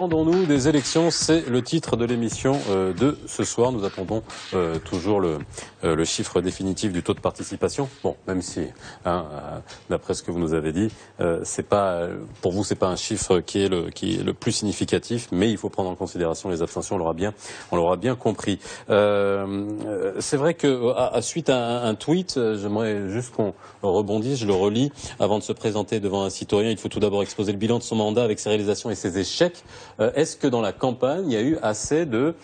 Attendons-nous des élections, c'est le titre de l'émission de ce soir. Nous attendons toujours le chiffre définitif du taux de participation. Bon, même si, d'après ce que vous nous avez dit, c'est pas pour vous, c'est pas un chiffre qui est le plus significatif, mais il faut prendre en considération les abstentions. On l'aura bien compris. C'est vrai que suite à un tweet, j'aimerais juste qu'on rebondisse. Je le relis avant de se présenter devant un citoyen. Il faut tout d'abord exposer le bilan de son mandat avec ses réalisations et ses échecs. Est-ce que dans la campagne, il y a eu assez de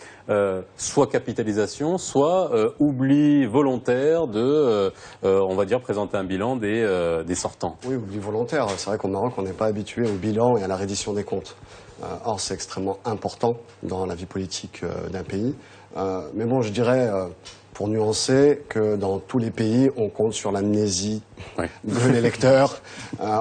soit capitalisation, soit oubli volontaire de, on va dire, présenter un bilan des sortants? Oui, oubli volontaire. C'est vrai qu'au Maroc, on n'est pas habitué au bilan et à la reddition des comptes. Or, c'est extrêmement important dans la vie politique d'un pays. Mais bon, je dirais, pour nuancer, que dans tous les pays, on compte sur l'amnésie de l'électeur.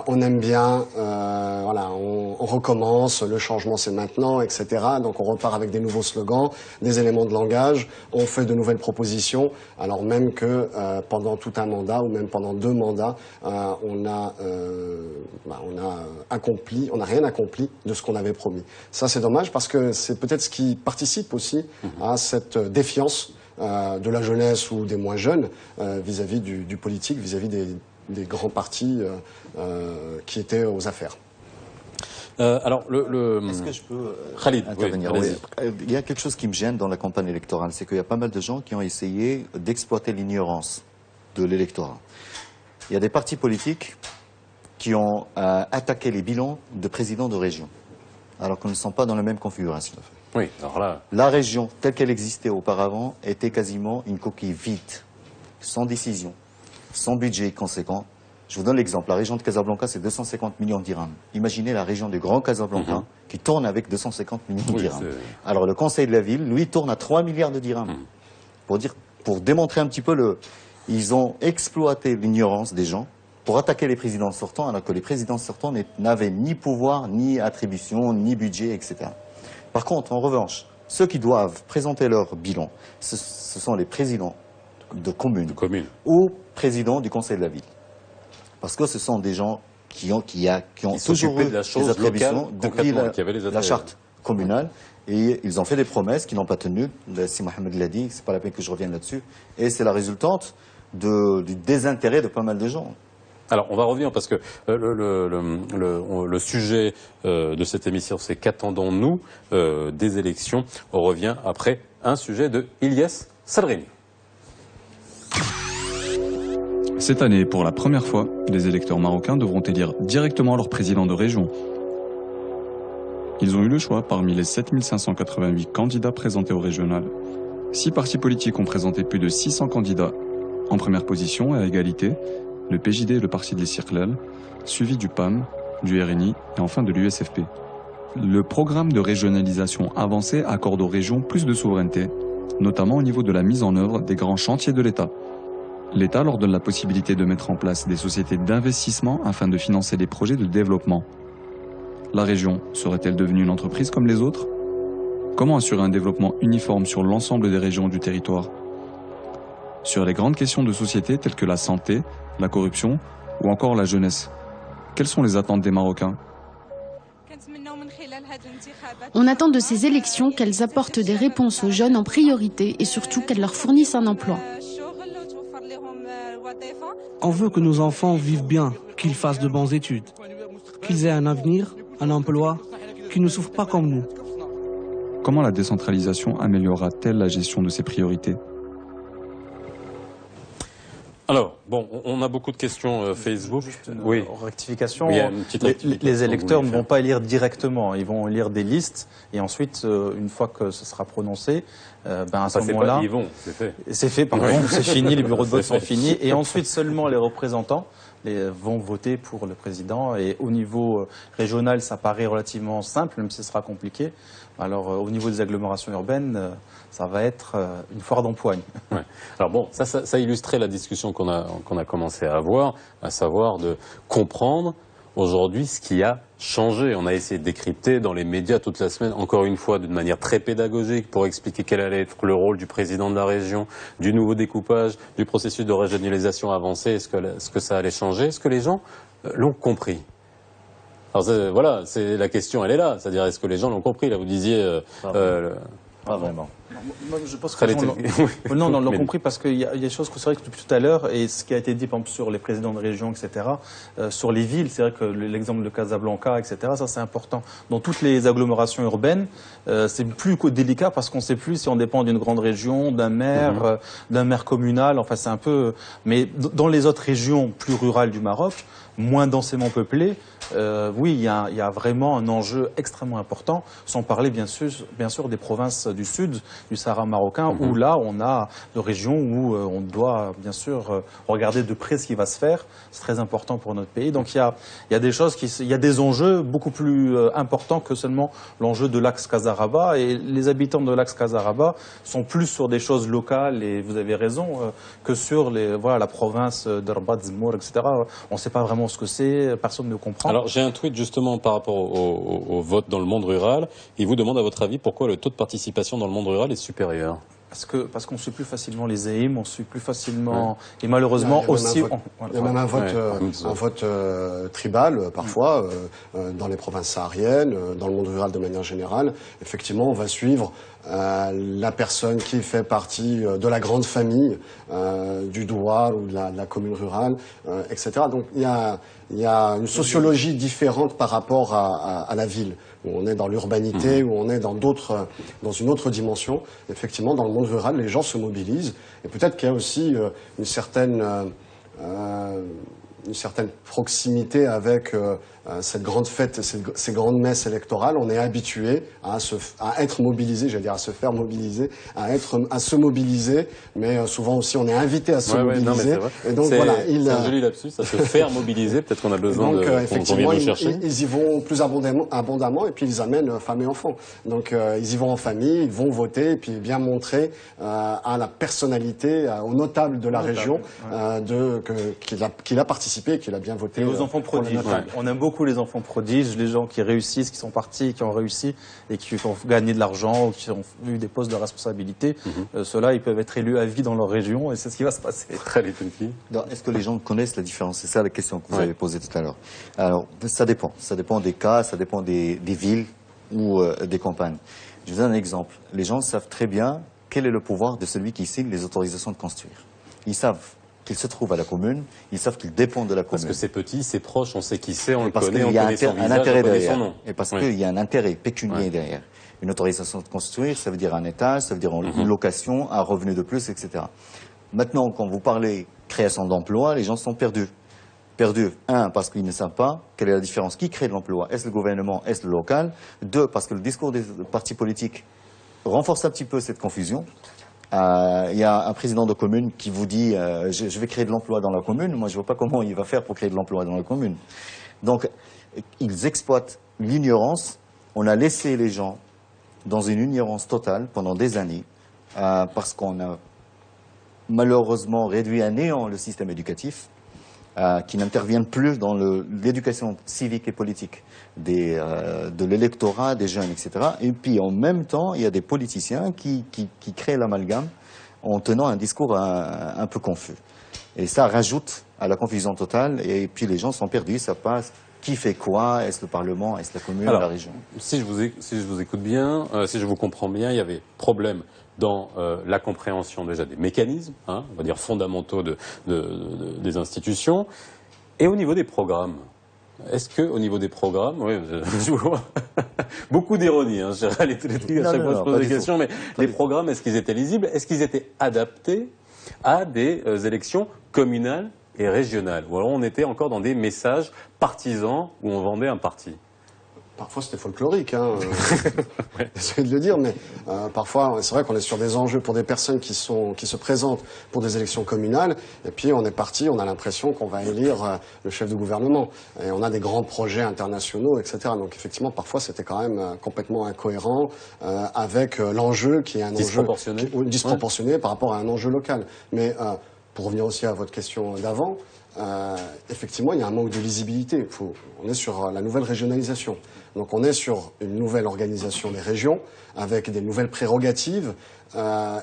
On aime bien, voilà, on recommence, le changement c'est maintenant, etc. Donc on repart avec des nouveaux slogans, des éléments de langage, on fait de nouvelles propositions, alors même que pendant tout un mandat, ou même pendant 2 mandats, on n'a rien accompli de ce qu'on avait promis. Ça c'est dommage parce que c'est peut-être ce qui participe aussi à cette défiance de la jeunesse ou des moins jeunes vis-à-vis du politique, vis-à-vis des grands partis qui étaient aux affaires. Alors, Est-ce que je peux intervenir? Oui, il y a quelque chose qui me gêne dans la campagne électorale, c'est qu'il y a pas mal de gens qui ont essayé d'exploiter l'ignorance de l'électorat. Il y a des partis politiques qui ont attaqué les bilans de présidents de région, alors qu'ils ne sont pas dans la même configuration. Oui, alors là... La région, telle qu'elle existait auparavant, était quasiment une coquille vide, sans décision, sans budget conséquent. Je vous donne l'exemple. La région de Casablanca, c'est 250 millions de dirhams. Imaginez la région du Grand Casablanca qui tourne avec 250 millions de dirhams. Alors le conseil de la ville, lui, tourne à 3 milliards de dirhams. Pour démontrer un petit peu ils ont exploité l'ignorance des gens pour attaquer les présidents sortants, alors que les présidents sortants n'avaient ni pouvoir, ni attribution, ni budget, etc. Par contre, en revanche, ceux qui doivent présenter leur bilan, ce sont les présidents de communes ou présidents du conseil de la ville. Parce que ce sont des gens qui ont toujours eu des attributions depuis la charte communale. Et ils ont fait des promesses qui n'ont pas tenu. Si Mohamed l'a dit, c'est pas la peine que je revienne là-dessus. Et c'est la résultante du désintérêt de pas mal de gens. Alors, on va revenir parce que le sujet de cette émission, c'est qu'attendons-nous des élections. On revient après un sujet de Ilyes Sadrini. Cette année, pour la première fois, les électeurs marocains devront élire directement leur président de région. Ils ont eu le choix parmi les 7588 candidats présentés au régional. 6 partis politiques ont présenté plus de 600 candidats. En première position, à égalité, le PJD et le Parti de l'Istiqlal, suivi du PAM, du RNI et enfin de l'USFP. Le programme de régionalisation avancé accorde aux régions plus de souveraineté, notamment au niveau de la mise en œuvre des grands chantiers de l'État. L'État leur donne la possibilité de mettre en place des sociétés d'investissement afin de financer des projets de développement. La région serait-elle devenue une entreprise comme les autres? Comment assurer un développement uniforme sur l'ensemble des régions du territoire? Sur les grandes questions de société telles que la santé, la corruption ou encore la jeunesse, quelles sont les attentes des Marocains? On attend de ces élections qu'elles apportent des réponses aux jeunes en priorité et surtout qu'elles leur fournissent un emploi. On veut que nos enfants vivent bien, qu'ils fassent de bonnes études, qu'ils aient un avenir, un emploi, qu'ils ne souffrent pas comme nous. Comment la décentralisation améliorera-t-elle la gestion de ces priorités? Alors, bon, on a beaucoup de questions Facebook. Oui. Rectification, oui, les électeurs ne vont pas élire directement, ils vont lire des listes et ensuite, une fois que ce sera prononcé, à ce moment-là... Ils vont, c'est fait. C'est fait, pardon, c'est fini, les bureaux de vote sont finis et ensuite seulement les représentants vont voter pour le président et au niveau régional, ça paraît relativement simple, même si ce sera compliqué. Alors, au niveau des agglomérations urbaines, ça va être une foire d'empoigne. Ouais. Alors bon, ça illustrait la discussion qu'on a commencé à avoir, à savoir de comprendre aujourd'hui ce qui a changé. On a essayé de décrypter dans les médias toute la semaine, encore une fois, d'une manière très pédagogique, pour expliquer quel allait être le rôle du président de la région, du nouveau découpage, du processus de régionalisation avancé, est-ce que ça allait changer? Est-ce que les gens l'ont compris? Alors voilà, c'est la question, elle est là. C'est-à-dire, est-ce que les gens l'ont compris? Là, vous disiez... Pas vraiment. Moi, je pense que les gens l'ont compris parce qu'il y a des choses que c'est vrai que depuis tout à l'heure, et ce qui a été dit par exemple sur les présidents de région, etc., sur les villes, c'est vrai que l'exemple de Casablanca, etc., ça c'est important. Dans toutes les agglomérations urbaines, c'est plus délicat parce qu'on ne sait plus si on dépend d'une grande région, d'un maire communal, enfin c'est un peu... Mais dans les autres régions plus rurales du Maroc, moins densément peuplées, oui, il y a vraiment un enjeu extrêmement important, sans parler bien sûr des provinces du sud, du Sahara marocain, où là on a de régions où on doit bien sûr regarder de près ce qui va se faire. C'est très important pour notre pays. Donc il y a des choses, il y a des enjeux beaucoup plus importants que seulement l'enjeu de l'axe Casaraba. Et les habitants de l'axe Casaraba sont plus sur des choses locales, et vous avez raison, que sur la province d'Arbat, Zmour, etc. On ne sait pas vraiment ce que c'est, personne ne comprend. Alors j'ai un tweet justement par rapport au vote dans le monde rural. Il vous demande à votre avis pourquoi le taux de participation dans le monde rural est supérieur. Parce qu'on suit plus facilement les EIM, on suit plus facilement, et malheureusement il y a même un vote tribal parfois dans les provinces sahariennes, dans le monde rural de manière générale. Effectivement, on va suivre la personne qui fait partie de la grande famille du douar ou de la commune rurale, etc. Donc il y a une sociologie différente par rapport à la ville, où on est dans l'urbanité, où on est dans une autre dimension. Effectivement, dans le monde rural, les gens se mobilisent, et peut-être qu'il y a aussi une certaine proximité avec cette grande fête, ces grandes messes électorales. On est habitué à être mobilisé, j'allais dire à se faire mobiliser, à se mobiliser, mais souvent aussi on est invité à se mobiliser. Non, mais c'est vrai. Et donc voilà, c'est un joli lapsus, à se faire mobiliser. Peut-être qu'on a besoin qu'on vienne nous chercher. Ils y vont plus abondamment, et puis ils amènent femmes et enfants. Donc ils y vont en famille, ils vont voter, et puis bien montrer à la personnalité, aux notables de la région, qu'il a participé, qu'il a bien voté. Et aux enfants prodiges. On aime beaucoup les enfants prodiges, les gens qui réussissent, qui sont partis, qui ont réussi et qui ont gagné de l'argent ou qui ont eu des postes de responsabilité. Ceux-là, ils peuvent être élus à vie dans leur région, et c'est ce qui va se passer. Est-ce que les gens connaissent la différence? C'est ça la question que vous avez posée tout à l'heure. Alors, ça dépend. Ça dépend des cas, ça dépend des villes ou des campagnes. Je vous donne un exemple. Les gens savent très bien quel est le pouvoir de celui qui signe les autorisations de construire. Ils savent qu'il se trouve à la commune, ils savent qu'il dépend de la commune. Parce que c'est petit, c'est proche, on sait qui c'est, on le connaît, on connaît son visage, on connaît son nom. Et parce qu'il y a un intérêt pécuniaire derrière. Une autorisation de construire, ça veut dire un étage, ça veut dire une location, un revenu de plus, etc. Maintenant, quand vous parlez création d'emplois, les gens sont perdus. Perdus, un, parce qu'ils ne savent pas quelle est la différence. Qui crée de l'emploi? Est-ce le gouvernement? Est-ce le local? Deux, parce que le discours des partis politiques renforce un petit peu cette confusion. Il y a un président de commune qui vous dit je vais créer de l'emploi dans la commune. Moi, je ne vois pas comment il va faire pour créer de l'emploi dans la commune. Donc, ils exploitent l'ignorance. On a laissé les gens dans une ignorance totale pendant des années parce qu'on a malheureusement réduit à néant le système éducatif qui n'interviennent plus dans l'éducation civique et politique de l'électorat, des jeunes, etc. Et puis en même temps, il y a des politiciens qui créent l'amalgame en tenant un discours un peu confus. Et ça rajoute à la confusion totale, et puis les gens sont perdus, ça passe. Qui fait quoi? Est-ce le Parlement? Est-ce la commune? Alors, la région? Si je vous écoute bien, si je vous comprends bien, il y avait problème dans la compréhension déjà des mécanismes, on va dire fondamentaux des institutions, et au niveau des programmes. Est-ce que au niveau des programmes, oui, je vois beaucoup d'ironie, Gérald et tous les trucs, à chaque fois je pose des questions, mais les programmes, est-ce qu'ils étaient lisibles? Est-ce qu'ils étaient adaptés à des élections communales et régionales? Ou alors on était encore dans des messages partisans où on vendait un parti? Parfois c'était folklorique, j'essaie de le dire, mais parfois c'est vrai qu'on est sur des enjeux pour des personnes qui se présentent pour des élections communales, et puis on est parti, on a l'impression qu'on va élire le chef de gouvernement, et on a des grands projets internationaux, etc. Donc effectivement parfois c'était quand même complètement incohérent avec l'enjeu qui est un enjeu disproportionné par rapport à un enjeu local. Mais pour revenir aussi à votre question d'avant, effectivement, il y a un manque de lisibilité. On est sur la nouvelle régionalisation. Donc on est sur une nouvelle organisation des régions, avec des nouvelles prérogatives.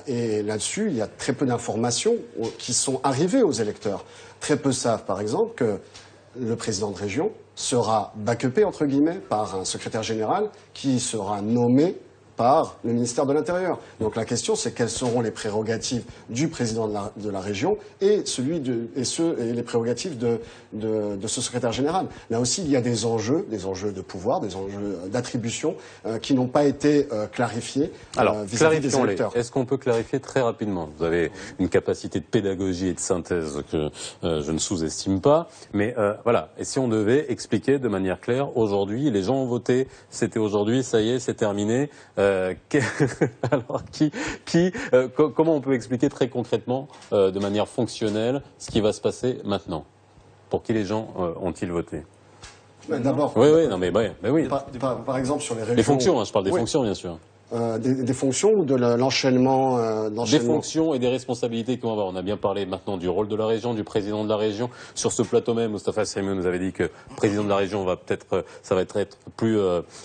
Et là-dessus, il y a très peu d'informations qui sont arrivées aux électeurs. Très peu savent, par exemple, que le président de région sera backupé, entre guillemets, par un secrétaire général qui sera nommé par le ministère de l'Intérieur. Donc la question, c'est quelles seront les prérogatives du président de la région et les prérogatives de ce secrétaire général. Là aussi, il y a des enjeux de pouvoir, des enjeux d'attribution qui n'ont pas été clarifiés vis-à-vis des électeurs. Est-ce qu'on peut clarifier très rapidement? Vous avez une capacité de pédagogie et de synthèse que je ne sous-estime pas, mais voilà. Et si on devait expliquer de manière claire, aujourd'hui, les gens ont voté, c'était aujourd'hui, ça y est, c'est terminé. Alors, comment on peut expliquer très concrètement, de manière fonctionnelle, ce qui va se passer maintenant? Pour qui les gens ont-ils voté? D'abord, oui, non, mais oui. Par exemple, sur les régions... Les fonctions, je parle des fonctions, bien sûr. Des fonctions ou de l'enchaînement Des fonctions et des responsabilités qu'on va avoir. On a bien parlé maintenant du rôle de la région, du président de la région. Sur ce plateau même, Moustapha Serrimi nous avait dit que le président de la région ça va être plus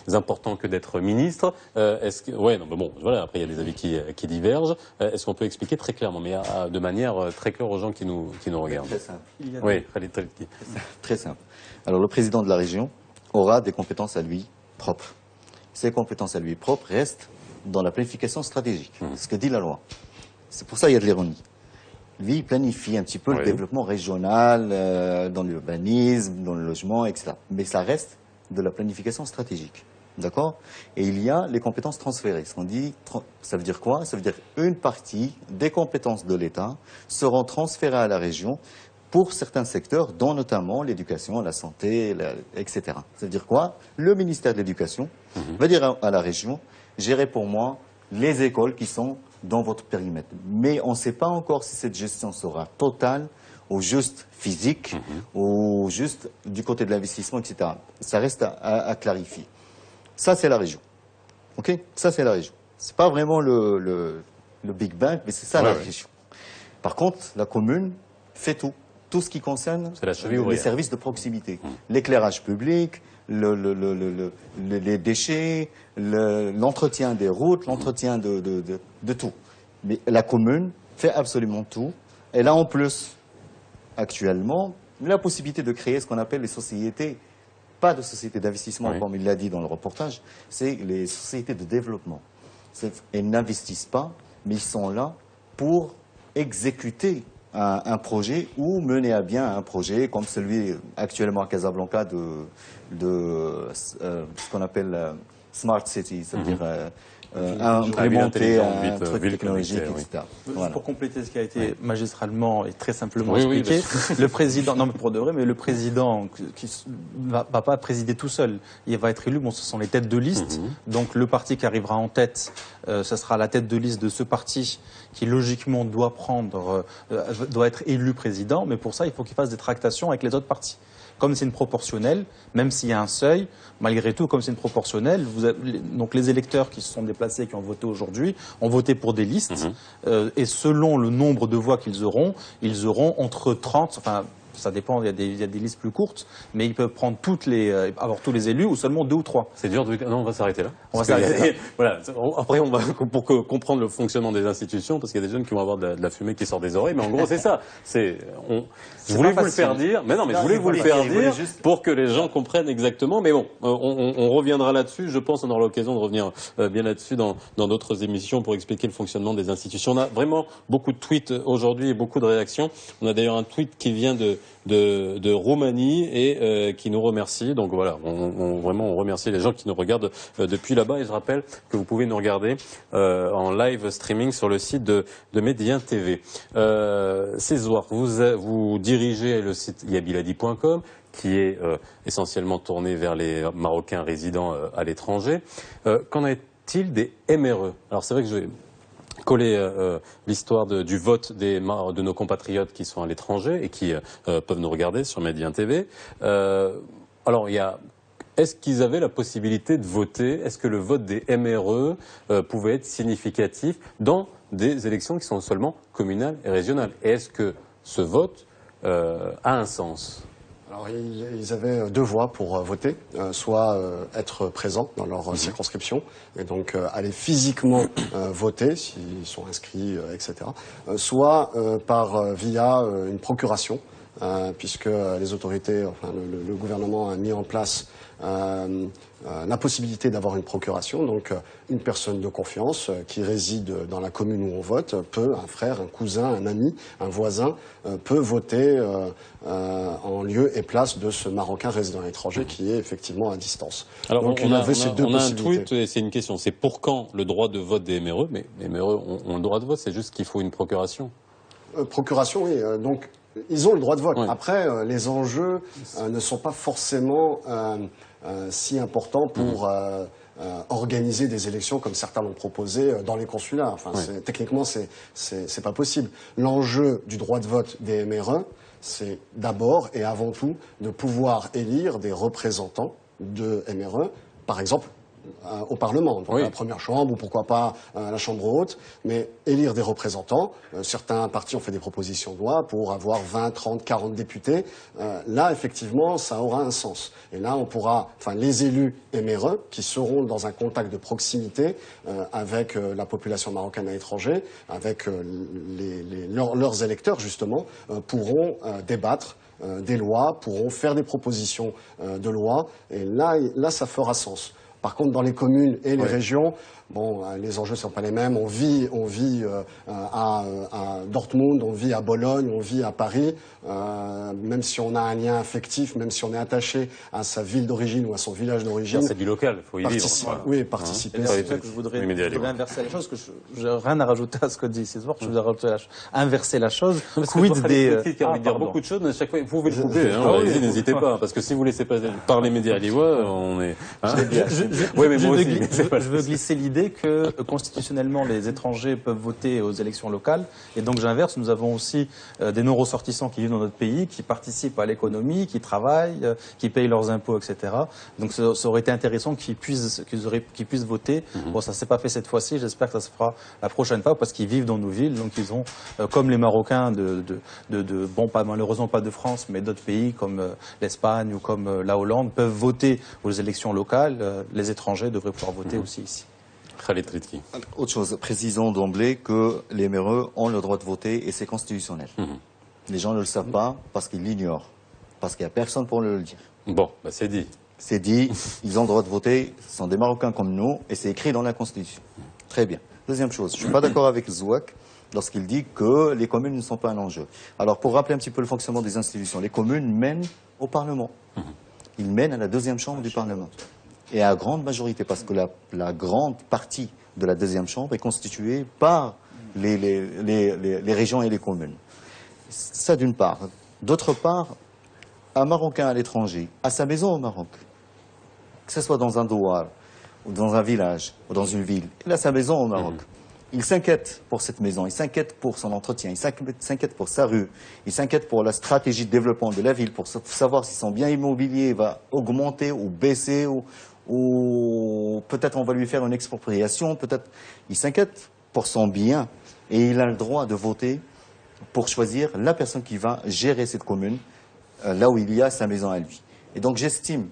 important que d'être ministre. Voilà. Après, il y a des avis qui divergent. Est-ce qu'on peut expliquer très clairement, mais de manière très claire aux gens qui nous regardent? Très simple. Oui, très simple. Alors, le président de la région aura des compétences à lui propres. Ces compétences à lui propres restent dans la planification stratégique, ce que dit la loi. C'est pour ça qu'il y a de l'ironie. Lui, il planifie un petit peu le développement régional, dans l'urbanisme, dans le logement, etc. Mais ça reste de la planification stratégique. D'accord? Et il y a les compétences transférées. Ce qu'on dit, ça veut dire quoi? Ça veut dire qu'une partie des compétences de l'État seront transférées à la région pour certains secteurs, dont notamment l'éducation, la santé, etc. Ça veut dire quoi? Le ministère de l'Éducation va dire à la région, gérez pour moi les écoles qui sont dans votre périmètre. Mais on ne sait pas encore si cette gestion sera totale, ou juste physique, ou juste du côté de l'investissement, etc. Ça reste à clarifier. Ça, c'est la région. OK? Ça, c'est la région. C'est pas vraiment le Big Bang, mais c'est ça la région. Par contre, la commune fait tout. Tout ce qui concerne les services de proximité. L'éclairage public, les déchets, l'entretien des routes, l'entretien de tout. Mais la commune fait absolument tout. Elle a en plus, actuellement, la possibilité de créer ce qu'on appelle les sociétés, pas de sociétés d'investissement, comme il l'a dit dans le reportage, c'est les sociétés de développement. Elles n'investissent pas, mais ils sont là pour exécuter un projet ou mener à bien un projet comme celui actuellement à Casablanca de ce qu'on appelle Smart City, c'est-à-dire implémenter un truc technologique, etc. Voilà. Pour compléter ce qui a été magistralement et très simplement expliqué, le président, non mais pour de vrai, mais le président qui va pas présider tout seul, il va être élu, bon ce sont les têtes de liste, donc le parti qui arrivera en tête, ce sera la tête de liste de ce parti qui logiquement doit être élu président, mais pour ça il faut qu'il fasse des tractations avec les autres partis. Comme c'est une proportionnelle, même s'il y a un seuil, malgré tout, comme c'est une proportionnelle, donc les électeurs qui se sont déplacés, qui ont voté aujourd'hui, ont voté pour des listes, et selon le nombre de voix qu'ils auront entre 30, enfin, ça dépend, il y a des listes plus courtes, mais ils peuvent prendre avoir tous les élus ou seulement 2 ou 3. C'est dur de... Non, on va s'arrêter là. On va s'arrêter là. Voilà. Après, pour comprendre le fonctionnement des institutions, parce qu'il y a des jeunes qui vont avoir de la fumée qui sort des oreilles, mais en gros, c'est ça. Je voulais vous le faire dire, mais non, mais je voulais vous le faire dire pour que les gens comprennent exactement. Mais bon, on reviendra là-dessus. Je pense qu'on aura l'occasion de revenir bien là-dessus dans d'autres émissions pour expliquer le fonctionnement des institutions. On a vraiment beaucoup de tweets aujourd'hui et beaucoup de réactions. On a d'ailleurs un tweet qui vient de Roumanie et qui nous remercie. Donc voilà, on remercie les gens qui nous regardent depuis là-bas. Et je rappelle que vous pouvez nous regarder en live streaming sur le site de Médien TV. Césoire, vous dirigez le site yabiladi.com qui est essentiellement tourné vers les Marocains résidant à l'étranger. Qu'en est-il des MRE? Alors c'est vrai que je vais coller l'histoire du vote de nos compatriotes qui sont à l'étranger et qui peuvent nous regarder sur Médien TV. Alors est-ce qu'ils avaient la possibilité de voter? Est-ce que le vote des MRE pouvait être significatif dans des élections qui sont seulement communales et régionales? Et est-ce que ce vote a un sens? Alors, ils avaient 2 voies pour voter, soit être présents dans leur circonscription, et donc aller physiquement voter s'ils sont inscrits, etc. Soit via une procuration, puisque les autorités, enfin le gouvernement a mis en place la possibilité d'avoir une procuration, donc une personne de confiance qui réside dans la commune où on vote peut, un frère, un cousin, un ami, un voisin, peut voter en lieu et place de ce Marocain résident à l'étranger qui est effectivement à distance. Alors donc on a un possibilités. tweet et c'est une question, c'est pour quand le droit de vote des MRE? Mais les MRE ont le droit de vote, c'est juste qu'il faut une procuration. Procuration, oui. Donc, ils ont le droit de vote. Oui. Après, les enjeux ne sont pas forcément si importants pour organiser des élections comme certains l'ont proposé dans les consulats. Enfin, techniquement, c'est pas possible. L'enjeu du droit de vote des MRE, c'est d'abord et avant tout de pouvoir élire des représentants de MRE, par exemple, au Parlement, donc la première chambre ou pourquoi pas la chambre haute, mais élire des représentants. Certains partis ont fait des propositions de loi pour avoir 20, 30, 40 députés. Là, effectivement, ça aura un sens. Et là, on pourra, enfin, les élus MRE qui seront dans un contact de proximité avec la population marocaine à l'étranger, avec leurs électeurs justement, pourront débattre des lois, pourront faire des propositions de loi. Et là, ça fera sens. Par contre, dans les communes et les régions, bon, les enjeux ne sont pas les mêmes. On vit à Dortmund, on vit à Bologne, on vit à Paris. Même si on a un lien affectif, même si on est attaché à sa ville d'origine ou à son village d'origine. C'est du local, il faut y vivre. Voilà. Oui, participer. C'est ça que je voudrais inverser la chose, que je n'ai rien à rajouter à ce que dit César, je voudrais inverser la chose. Quid des... qui a envie de dire beaucoup de choses, mais à chaque fois, vous pouvez le couper. Allez-y, n'hésitez pas, parce que si vous laissez pas parler médias lillois, on est... Je veux glisser l'idée que constitutionnellement les étrangers peuvent voter aux élections locales et donc j'inverse, nous avons aussi des non-ressortissants qui vivent dans notre pays, qui participent à l'économie, qui travaillent, qui payent leurs impôts, etc. Donc ça aurait été intéressant qu'ils puissent voter. Bon, ça s'est pas fait cette fois-ci, j'espère que ça se fera la prochaine fois parce qu'ils vivent dans nos villes, donc ils ont, comme les Marocains bon, pas malheureusement pas de France, mais d'autres pays comme l'Espagne ou comme la Hollande peuvent voter aux élections locales. Les étrangers devraient pouvoir voter aussi ici. Khaled Ritki. Autre chose, précisons d'emblée que les MRE ont le droit de voter et c'est constitutionnel. Les gens ne le savent pas parce qu'ils l'ignorent, parce qu'il n'y a personne pour le dire. Bon, bah c'est dit. C'est dit, ils ont le droit de voter, ce sont des Marocains comme nous et c'est écrit dans la Constitution. Très bien. Deuxième chose, je ne suis pas d'accord avec Zouak lorsqu'il dit que les communes ne sont pas un enjeu. Alors pour rappeler un petit peu le fonctionnement des institutions, les communes mènent au Parlement. Ils mènent à la deuxième chambre du Parlement. Et à grande majorité, parce que la grande partie de la deuxième chambre est constituée par les régions et les communes. Ça d'une part. D'autre part, un Marocain à l'étranger, à sa maison au Maroc, que ce soit dans un douar, ou dans un village, ou dans une ville, il a sa maison au Maroc. Il s'inquiète pour cette maison, il s'inquiète pour son entretien, il s'inquiète pour sa rue, il s'inquiète pour la stratégie de développement de la ville, pour savoir si son bien immobilier va augmenter ou baisser, ou peut-être on va lui faire une expropriation, peut-être il s'inquiète pour son bien et il a le droit de voter pour choisir la personne qui va gérer cette commune, là où il y a sa maison à lui. Et donc j'estime,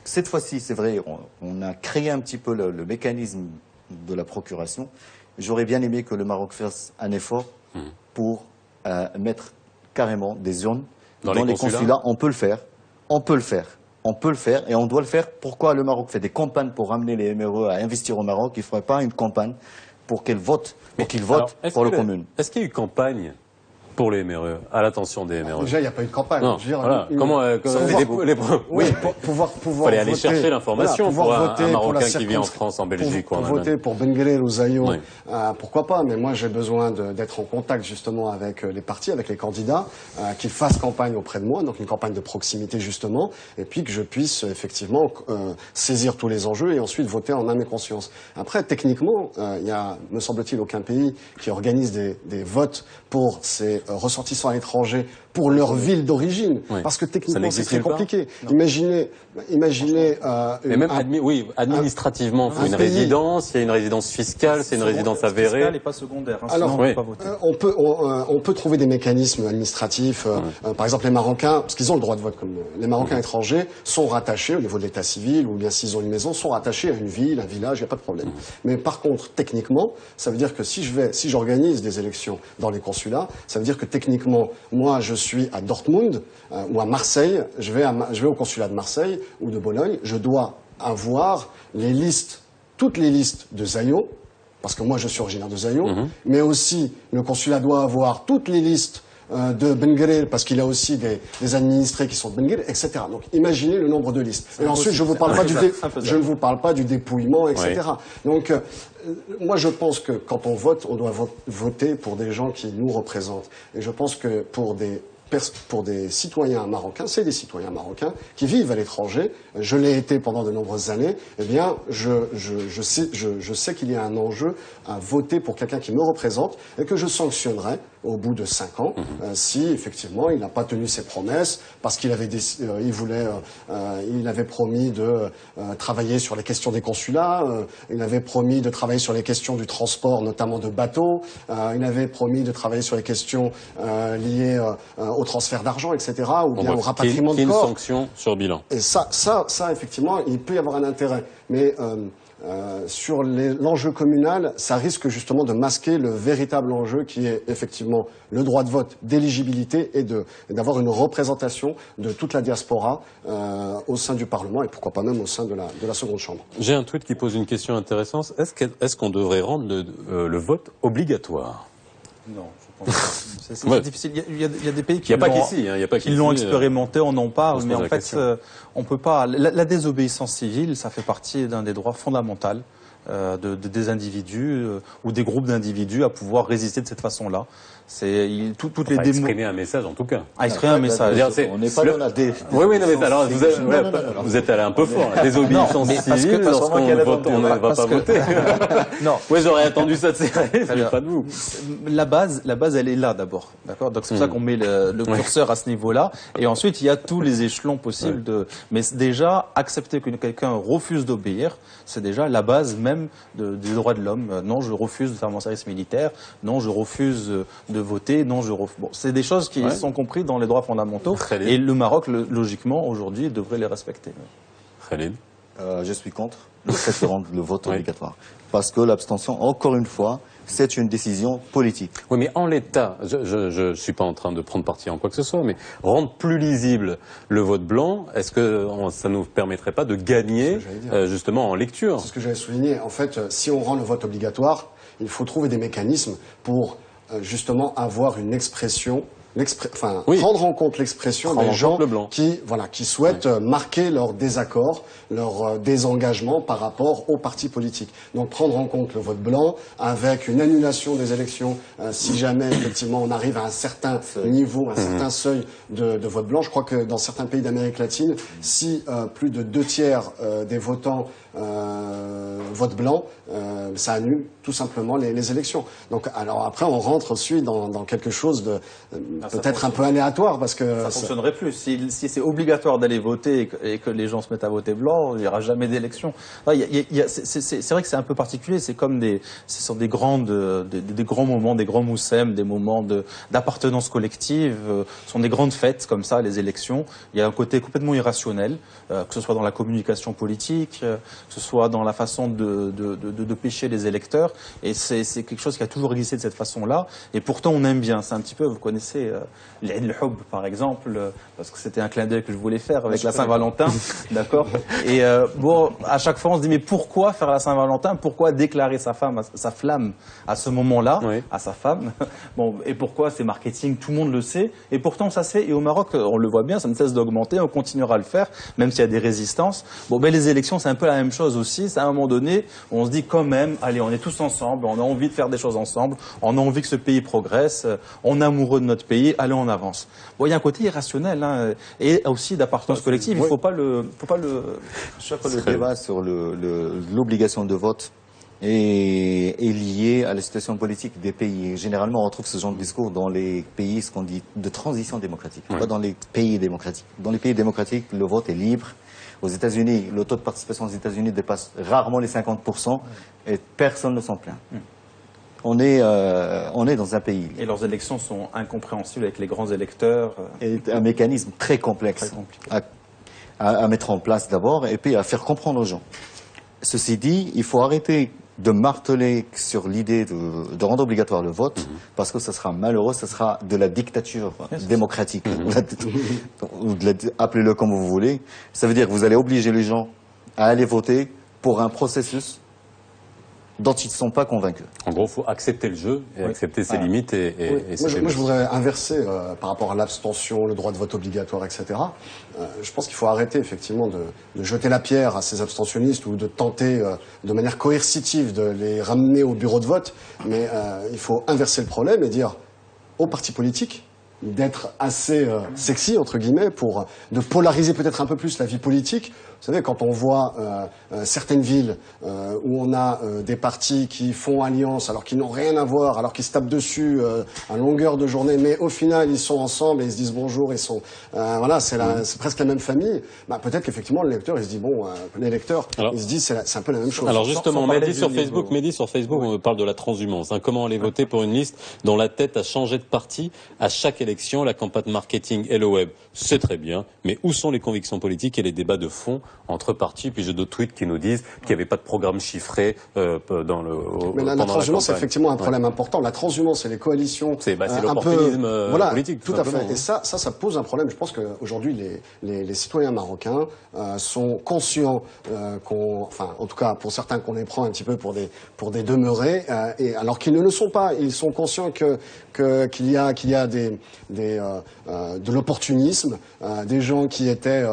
cette fois-ci c'est vrai, on a créé un petit peu le mécanisme de la procuration. J'aurais bien aimé que le Maroc fasse un effort pour mettre carrément des zones dans les consulats. On peut le faire, et on doit le faire. Pourquoi le Maroc fait des campagnes pour ramener les MRE à investir au Maroc? Il ne ferait pas une campagne pour qu'ils votent, pour le commune. Est-ce qu'il y a eu campagne pour les MRE, à l'attention des MRE? Déjà, il n'y a pas eu de campagne. Non, je veux dire, voilà. Oui, pouvoir fallait aller chercher l'information pour un Marocain qui vit en France, France, en Belgique ou en Allemagne. Voter pour Ben Gueler ou Zayo, oui. Pourquoi pas, mais moi j'ai besoin d'être en contact justement avec les partis, avec les candidats, qu'ils fassent campagne auprès de moi, donc une campagne de proximité justement, et puis que je puisse effectivement saisir tous les enjeux et ensuite voter en âme et conscience. Après, techniquement, il y a, me semble-t-il, aucun pays qui organise des votes pour ses ressortissants à l'étranger pour leur ville d'origine, parce que techniquement c'est très compliqué. Imaginez mais même administrativement, il faut une résidence, il y a une résidence fiscale, c'est une résidence avérée. Fiscale et pas secondaire. Alors, on peut pas voter. On peut trouver des mécanismes administratifs. Par exemple, les Marocains, parce qu'ils ont le droit de vote comme les Marocains étrangers, sont rattachés au niveau de l'état civil, ou bien s'ils ont une maison, sont rattachés à une ville, un village, il n'y a pas de problème. Mais par contre, techniquement, ça veut dire que si j'organise des élections dans les consulats, ça veut dire dire que techniquement, moi, je suis à Dortmund ou à Marseille, je vais au consulat de Marseille ou de Bologne, je dois avoir toutes les listes de Zayo, parce que moi, je suis originaire de Zayo, mais aussi le consulat doit avoir toutes les listes de Ben Guerir, parce qu'il a aussi des administrés qui sont de Ben Guerir, etc. Donc, imaginez le nombre de listes. Et ensuite, je ne vous parle pas du dépouillement, etc. Oui. Donc, moi, je pense que quand on vote, on doit voter pour des gens qui nous représentent. Et je pense que pour des citoyens marocains, c'est des citoyens marocains qui vivent à l'étranger. Je l'ai été pendant de nombreuses années. Eh bien, je sais qu'il y a un enjeu à voter pour quelqu'un qui me représente et que je sanctionnerai au bout de 5 ans si effectivement il n'a pas tenu ses promesses parce qu'il avait il avait promis de travailler sur les questions des consulats, il avait promis de travailler sur les questions du transport, notamment de bateaux, il avait promis de travailler sur les questions liées au transfert d'argent, etc., ou bien au rapatriement de corps. Une sanction sur bilan. Et ça, effectivement, il peut y avoir un intérêt. Mais sur l'enjeu communal, ça risque justement de masquer le véritable enjeu qui est effectivement le droit de vote, d'éligibilité et d'avoir une représentation de toute la diaspora au sein du Parlement et pourquoi pas même au sein de la seconde chambre. J'ai un tweet qui pose une question intéressante. Est-ce qu'on devrait rendre le vote obligatoire ? Non, je pense pas. C'est difficile. Il y a des pays qui l'ont expérimenté, on en parle, mais en fait, on peut pas. La désobéissance civile, ça fait partie d'un des droits fondamentaux des individus ou des groupes d'individus à pouvoir résister de cette façon-là. Toutes les démos. Exprimer un message en tout cas. Exprimer un message. On n'est pas dans la Oui, non, mais alors vous êtes allé un peu fort. La désobéissance civile, lorsqu'on ne va pas voter. Non. Oui, j'aurais attendu ça de serrer, mais pas de vous. La base, elle est là d'abord, d'accord. Donc c'est pour ça qu'on met le curseur à ce niveau-là. Et ensuite, il y a tous les échelons possibles Mais déjà, accepter que quelqu'un refuse d'obéir, c'est déjà la base même des droits de l'homme. Non, je refuse de faire mon service militaire. Non, je refuse de voter. Non, Bon, c'est des choses qui sont comprises dans les droits fondamentaux. Khalid. Et le Maroc, logiquement, aujourd'hui, devrait les respecter. Khalid. Je suis contre le fait de rendre le vote obligatoire. Parce que l'abstention, encore une fois, c'est une décision politique. Oui, mais en l'état, je ne suis pas en train de prendre parti en quoi que ce soit, mais rendre plus lisible le vote blanc, est-ce que ça ne nous permettrait pas de gagner justement en lecture ? C'est ce que j'avais souligné. En fait, si on rend le vote obligatoire, il faut trouver des mécanismes pour justement avoir une expression, prendre en compte l'expression des gens qui souhaitent marquer leur désaccord, leur désengagement par rapport aux partis politiques. Donc prendre en compte le vote blanc avec une annulation des élections si jamais effectivement on arrive à un certain niveau, un certain seuil de vote blanc. Je crois que dans certains pays d'Amérique latine, si plus de 2/3 des votants vote blanc, ça annule tout simplement les élections. Donc, alors après, on rentre ensuite dans quelque chose de peut-être un peu aléatoire parce que ça fonctionnerait plus. Si c'est obligatoire d'aller voter et que les gens se mettent à voter blanc, il n'y aura jamais d'élection. C'est vrai que c'est un peu particulier. C'est comme ce sont des grands moments, des grands moussem, des moments d'appartenance collective. Ce sont des grandes fêtes comme ça, les élections. Il y a un côté complètement irrationnel, que ce soit dans la communication politique, que ce soit dans la façon de pêcher les électeurs. Et c'est quelque chose qui a toujours existé de cette façon-là. Et pourtant, on aime bien. C'est un petit peu, vous connaissez l'Eid al-Hub, par exemple, parce que c'était un clin d'œil que je voulais faire avec la Saint-Valentin, d'accord. Et bon, à chaque fois, on se dit mais pourquoi faire la Saint-Valentin? Pourquoi déclarer sa flamme à ce moment-là, à sa femme? Bon, et pourquoi c'est marketing? Tout le monde le sait. Et pourtant, ça se fait. Et au Maroc, on le voit bien, ça ne cesse d'augmenter. On continuera à le faire, même s'il y a des résistances. Bon, ben les élections, c'est un peu la même chose aussi. C'est à un moment donné, on se dit quand même, allez, on est tous ensemble, on a envie de faire des choses ensemble, on a envie que ce pays progresse, on est amoureux de notre pays, allez, on avance. Bon, il y a un côté irrationnel, hein, et aussi d'appartenance collective. Il faut pas le. Le débat sur l'obligation de vote est lié à la situation politique des pays. Généralement, on retrouve ce genre de discours dans les pays, ce qu'on dit, de transition démocratique, pas dans les pays démocratiques. Dans les pays démocratiques, le vote est libre. Aux États-Unis, le taux de participation aux États-Unis dépasse rarement les 50% et personne ne s'en plaint. On est dans un pays. Et leurs élections sont incompréhensibles avec les grands électeurs. Et un mécanisme très complexe à mettre en place d'abord et puis à faire comprendre aux gens. Ceci dit, il faut arrêter de marteler sur l'idée de rendre obligatoire le vote, parce que ça sera malheureux, ça sera de la dictature démocratique, appelez-le comme vous voulez. Ça veut dire que vous allez obliger les gens à aller voter pour un processus dont ils ne sont pas convaincus. En gros, il faut accepter le jeu et accepter ses limites et moi, je voudrais inverser par rapport à l'abstention, le droit de vote obligatoire, etc. Je pense qu'il faut arrêter effectivement de jeter la pierre à ces abstentionnistes ou de tenter de manière coercitive de les ramener au bureau de vote, mais il faut inverser le problème et dire aux partis politiques d'être assez sexy, entre guillemets, de polariser peut-être un peu plus la vie politique. Vous savez, quand on voit certaines villes où on a des partis qui font alliance alors qu'ils n'ont rien à voir, alors qu'ils se tapent dessus à longueur de journée, mais au final ils sont ensemble et ils se disent bonjour, ils sont voilà, c'est presque la même famille. Bah, peut-être qu'effectivement le lecteur il se dit bon, les lecteurs ils se disent c'est un peu la même chose. Alors justement, Mehdi sur Facebook, on parle de la transhumance. Hein, comment aller voter pour une liste dont la tête a changé de parti à chaque élection? La campagne marketing et le web, c'est très bien, mais où sont les convictions politiques et les débats de fond entre partis? Puis j'ai d'autres tweets qui nous disent qu'il n'y avait pas de programme chiffré dans le. Mais la transhumance, c'est effectivement un problème important. La transhumance et les coalitions, c'est l'opportunisme voilà, politique. Tout à fait. Et ça pose un problème. Je pense qu'aujourd'hui, les citoyens marocains sont conscients enfin, en tout cas pour certains, qu'on les prend un petit peu pour des demeurés, et alors qu'ils ne le sont pas. Ils sont conscients qu'il y a de l'opportunisme, des gens qui étaient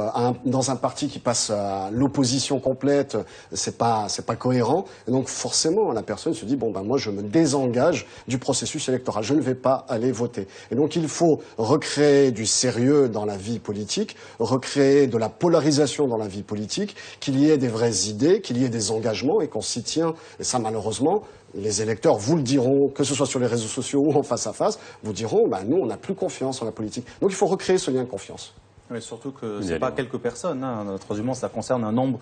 dans un parti qui passe à l'opposition complète, c'est pas cohérent. Et donc forcément, la personne se dit bon ben moi je me désengage du processus électoral, je ne vais pas aller voter. Et donc il faut recréer du sérieux dans la vie politique, recréer de la polarisation dans la vie politique, qu'il y ait des vraies idées, qu'il y ait des engagements et qu'on s'y tient. Et ça malheureusement, les électeurs vous le diront, que ce soit sur les réseaux sociaux ou en face à face, vous diront bah nous on n'a plus confiance en la politique. Donc il faut recréer ce lien de confiance. Mais surtout que c'est pas quelques personnes. Hein. La transhumance, ça concerne un nombre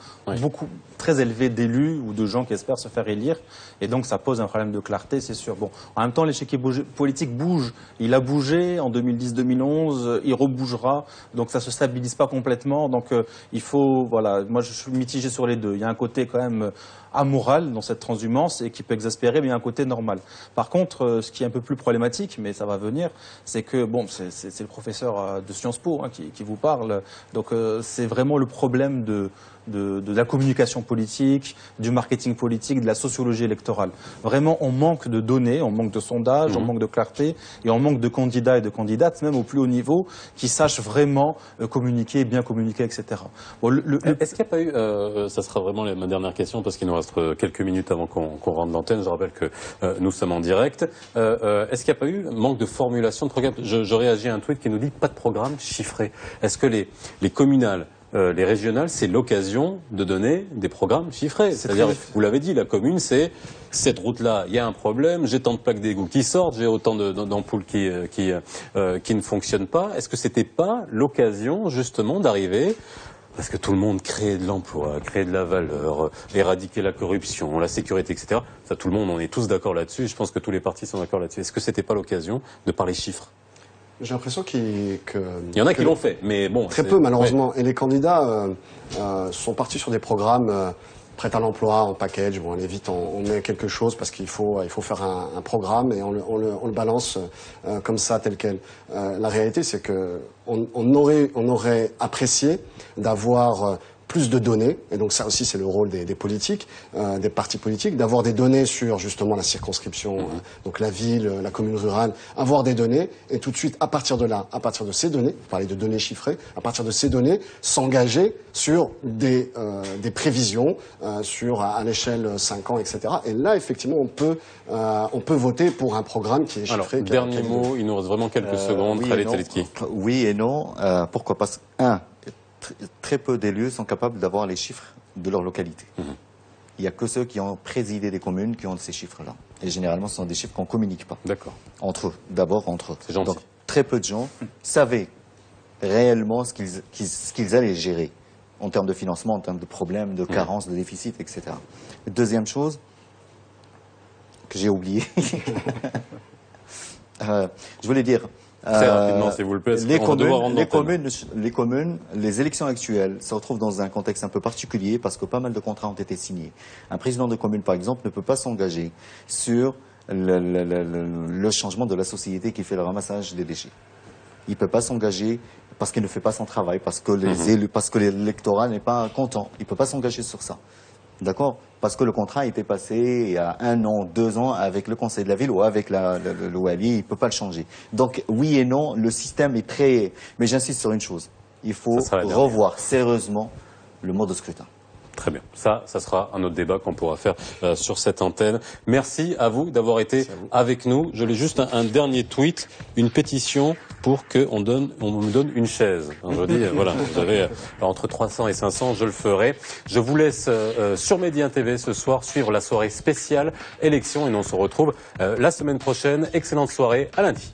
très élevé d'élus ou de gens qui espèrent se faire élire. Et donc, ça pose un problème de clarté, c'est sûr. Bon, en même temps, l'échiquier politique bouge. Il a bougé en 2010-2011. Il rebougera. Donc, ça se stabilise pas complètement. Donc, il faut, voilà. Moi, je suis mitigé sur les deux. Il y a un côté quand même amoral dans cette transhumance et qui peut exaspérer, mais il y a un côté normal. Par contre, ce qui est un peu plus problématique, mais ça va venir, c'est que, bon, c'est le professeur de Sciences Po hein, qui vous parle. Donc, c'est vraiment le problème de la communication politique, du marketing politique, de la sociologie électorale. Vraiment, on manque de données, on manque de sondages, on manque de clarté et on manque de candidats et de candidates, même au plus haut niveau, qui sachent vraiment communiquer, bien communiquer, etc. Bon, est-ce qu'il n'y a pas eu, ça sera vraiment ma dernière question parce qu'il nous reste quelques minutes avant qu'on rentre l'antenne, je rappelle que nous sommes en direct. Est-ce qu'il n'y a pas eu manque de formulation de programme? Je réagis à un tweet qui nous dit pas de programme chiffré. Est-ce que les communales, les régionales, c'est l'occasion de donner des programmes chiffrés. C'est-à-dire, vous l'avez dit, la commune, c'est cette route-là, il y a un problème, j'ai tant de plaques d'égout qui sortent, j'ai autant d'ampoules qui ne fonctionnent pas. Est-ce que c'était pas l'occasion, justement, d'arriver, parce que tout le monde crée de l'emploi, crée de la valeur, éradiquer la corruption, la sécurité, etc. Ça, tout le monde, on est tous d'accord là-dessus. Je pense que tous les partis sont d'accord là-dessus. Est-ce que c'était pas l'occasion de parler chiffres? J'ai l'impression il y en a qui l'ont fait, mais bon. Très peu, malheureusement. Ouais. Et les candidats sont partis sur des programmes prêts à l'emploi, en package. Bon, allez vite, on met quelque chose parce qu'il faut faire un programme et on le balance comme ça, tel quel. La réalité, c'est que on aurait apprécié d'avoir plus de données, et donc ça aussi c'est le rôle des politiques, des partis politiques, d'avoir des données sur justement la circonscription, donc la ville, la commune rurale, avoir des données, et tout de suite à partir de là, à partir de ces données, vous parlez de données chiffrées, à partir de ces données, s'engager sur des prévisions, à l'échelle 5 ans, etc. Et là effectivement on peut voter pour un programme qui est chiffré. Alors, dernier mot, il nous reste vraiment quelques secondes. Oui et non. Pourquoi? Parce que, très peu d'élus sont capables d'avoir les chiffres de leur localité. Il n'y a que ceux qui ont présidé des communes qui ont ces chiffres-là. Et généralement, ce sont des chiffres qu'on ne communique pas. D'accord. Entre eux, d'abord entre eux. C'est gentil. Donc, très peu de gens savaient réellement ce qu'ils allaient gérer en termes de financement, en termes de problèmes, de carences, de déficit, etc. Deuxième chose que j'ai oublié, je voulais dire, Très rapidement, s'il vous plaît. Les communes, les élections actuelles se retrouvent dans un contexte un peu particulier parce que pas mal de contrats ont été signés. Un président de commune, par exemple, ne peut pas s'engager sur le changement de la société qui fait le ramassage des déchets. Il ne peut pas s'engager parce qu'il ne fait pas son travail, parce que les élus, parce que l'électorat n'est pas content. Il ne peut pas s'engager sur ça. D'accord? Parce que le contrat a été passé il y a 1 an, 2 ans avec le conseil de la ville ou avec le wali, il ne peut pas le changer. Donc oui et non, le système est très... Mais j'insiste sur une chose, il faut revoir sérieusement le mode de scrutin. Très bien. Ça sera un autre débat qu'on pourra faire sur cette antenne. Merci à vous d'avoir été avec nous. Je lis juste un dernier tweet, une pétition pour qu'on me donne une chaise. Je dis, voilà, vous avez entre 300 et 500, je le ferai. Je vous laisse sur Média TV ce soir suivre la soirée spéciale élection et on se retrouve la semaine prochaine. Excellente soirée, à lundi.